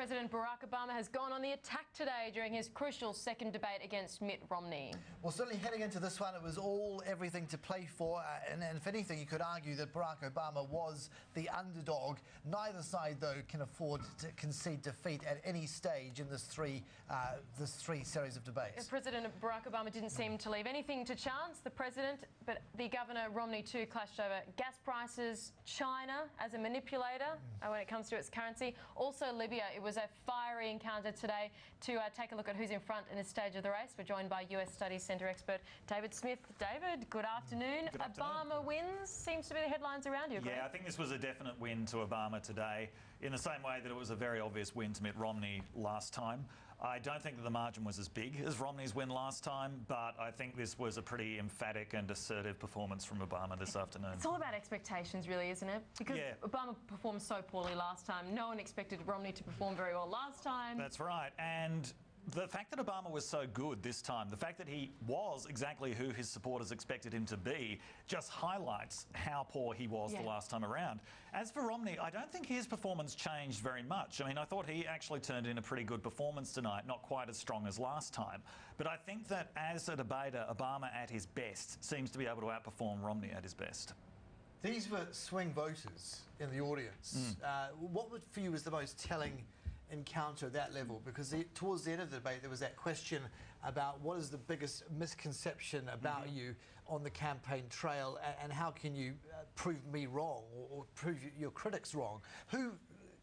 President Barack Obama has gone on the attack today during his crucial second debate against Mitt Romney. Well, certainly heading into this one, it was everything to play for. And if anything, you could argue that Barack Obama was the underdog. Neither side, though, can afford to concede defeat at any stage in this three series of debates. President Barack Obama didn't seem to leave anything to chance. The president, but the governor, Romney, too, clashed over gas prices, China as a manipulator when it comes to its currency. Also, Libya. It was a fiery encounter today. To take a look at who's in front in this stage of the race, we're joined by US Studies Centre expert David Smith. David, good afternoon. Good afternoon. Obama wins seems to be the headlines around you. Yeah, I think this was a definite win to Obama today, in the same way that it was a very obvious win to Mitt Romney last time. I don't think that the margin was as big as Romney's win last time, but I think this was a pretty emphatic and assertive performance from Obama this afternoon. It's all about expectations, really, isn't it? Because Obama performed so poorly last time. No one expected Romney to perform very well last time. That's right. And the fact that Obama was so good this time, the fact that he was exactly who his supporters expected him to be, just highlights how poor he was the last time around. As for Romney, I don't think his performance changed very much. I mean, I thought he actually turned in a pretty good performance tonight, not quite as strong as last time. But I think that as a debater, Obama at his best seems to be able to outperform Romney at his best. These were swing voters in the audience. What for you was the most telling encounter at that level? Because towards the end of the debate there was that question about what is the biggest misconception about you on the campaign trail, and how can you prove me wrong or prove your critics wrong? Who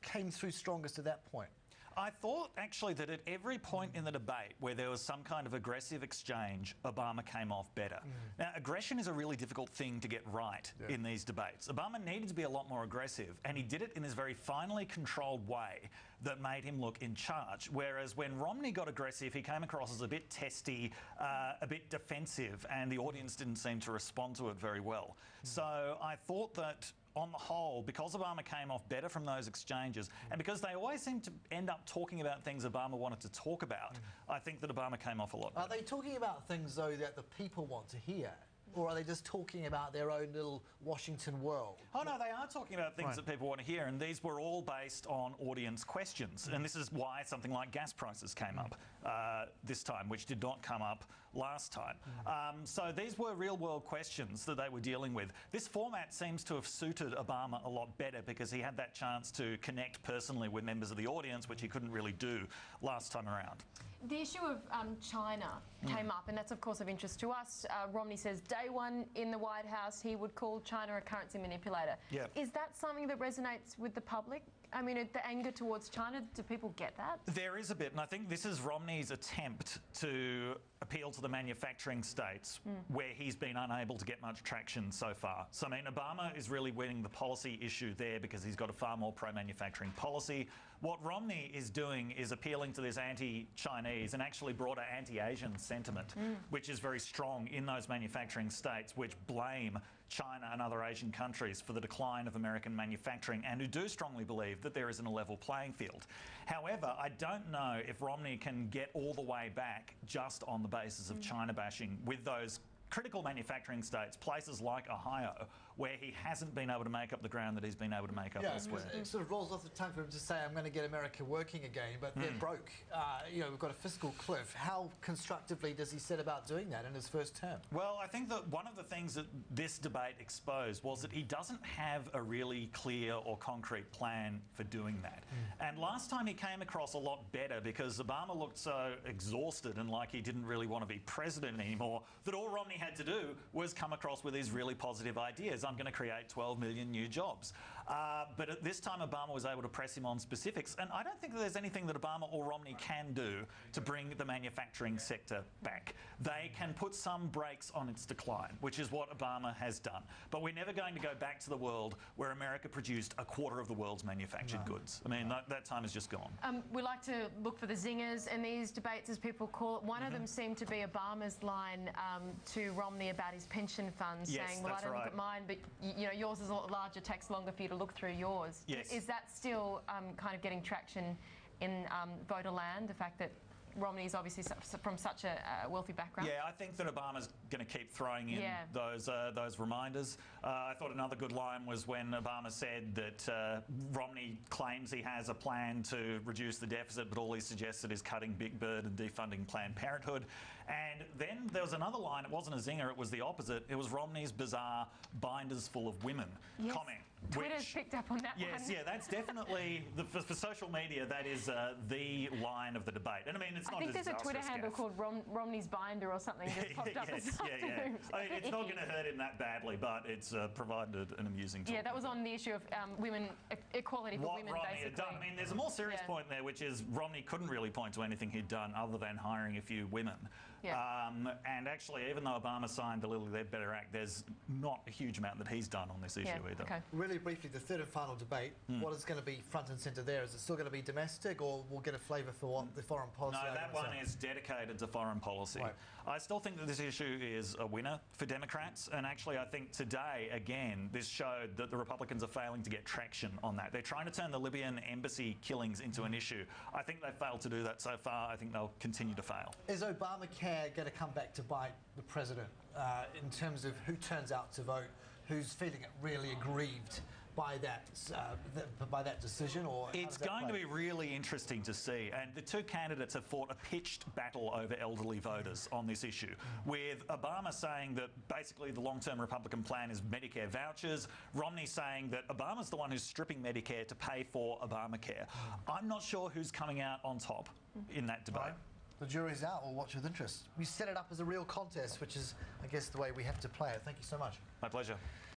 came through strongest at that point? I thought actually that at every point in the debate where there was some kind of aggressive exchange, Obama came off better. Now, aggression is a really difficult thing to get right in these debates. Obama needed to be a lot more aggressive, and he did it in this very finely controlled way that made him look in charge. Whereas when Romney got aggressive, he came across as a bit testy, a bit defensive, and the audience didn't seem to respond to it very well. So I thought that on the whole, because Obama came off better from those exchanges, and because they always seem to end up talking about things Obama wanted to talk about, I think that Obama came off a lot better. Are they talking about things, though, that the people want to hear? Or are they just talking about their own little Washington world? Oh, no, they are talking about things that people want to hear, and these were all based on audience questions. And this is why something like gas prices came up this time, which did not come up last time. So these were real-world questions that they were dealing with. This format seems to have suited Obama a lot better because he had that chance to connect personally with members of the audience, which he couldn't really do last time around. The issue of China came up, and that's of course of interest to us. Romney says day one in the White House he would call China a currency manipulator. Is that something that resonates with the public? I mean, the anger towards China, do people get that? There is a bit, and I think this is Romney's attempt to appeal to the manufacturing states where he's been unable to get much traction so far. So, I mean, Obama is really winning the policy issue there because he's got a far more pro-manufacturing policy. What Romney is doing is appealing to this anti-Chinese and actually broader anti-Asian sentiment, which is very strong in those manufacturing states, which blame China and other Asian countries for the decline of American manufacturing, and who do strongly believe that there isn't a level playing field. However, I don't know if Romney can get all the way back just on the basis of China bashing with those critical manufacturing states, places like Ohio, where he hasn't been able to make up the ground that he's been able to make up elsewhere. It sort of rolls off the tongue for him to say, I'm going to get America working again, but they're broke. You know, we've got a fiscal cliff. How constructively does he set about doing that in his first term? Well, I think that one of the things that this debate exposed was that he doesn't have a really clear or concrete plan for doing that. And last time he came across a lot better because Obama looked so exhausted and like he didn't really want to be president anymore that all Romney had to do was come across with these really positive ideas. I'm going to create 12 million new jobs. But at this time, Obama was able to press him on specifics. And I don't think that there's anything that Obama or Romney can do to bring the manufacturing sector back. They can put some brakes on its decline, which is what Obama has done. But we're never going to go back to the world where America produced a quarter of the world's manufactured goods. I mean, that time is just gone. We like to look for the zingers in these debates, as people call it. One of them seemed to be Obama's line to Romney about his pension funds, saying, well, I don't look at mine, but you know, yours is a lot larger, takes longer for you to look through yours. Is that still kind of getting traction in voter land, the fact that Romney's obviously from such a wealthy background. Yeah, I think that Obama's going to keep throwing in those reminders. I thought another good line was when Obama said that Romney claims he has a plan to reduce the deficit, but all he suggested is cutting Big Bird and defunding Planned Parenthood. And then there was another line, it wasn't a zinger, it was the opposite. It was Romney's bizarre binders full of women comment. Twitter's picked up on that one. Yes, yeah, that's definitely, for social media, that is the line of the debate. And I mean, it's not I think there's a Twitter handle called Romney's Binder or something just popped up this afternoon. I mean, it's not going to hurt him that badly, but it's provided an amusing talk. Yeah, that was on the issue of women, equality for women, Romney basically. had done. I mean, there's a more serious point there, which is Romney couldn't really point to anything he'd done other than hiring a few women. Yeah. And actually, even though Obama signed the Little Live Better Act, there's not a huge amount that he's done on this issue either. Okay. Really briefly, the third and final debate, what is going to be front and centre there? Is it still going to be domestic, or we'll get a flavour for what the foreign policy No, that one is dedicated to foreign policy. Right. I still think that this issue is a winner for Democrats, and actually I think today, again, this showed that the Republicans are failing to get traction on that. They're trying to turn the Libyan embassy killings into an issue. I think they've failed to do that so far. I think they'll continue to fail. Is Obamacare going to come back to bite the president in terms of who turns out to vote, who's feeling really aggrieved by that decision? Or it's going to be really interesting to see, and the two candidates have fought a pitched battle over elderly voters on this issue, with Obama saying that basically the long-term Republican plan is Medicare vouchers, Romney saying that Obama's the one who's stripping Medicare to pay for Obamacare. I'm not sure who's coming out on top in that debate. Right. The jury's out. We'll watch with interest. We set it up as a real contest, which is, I guess, the way we have to play it. Thank you so much. My pleasure.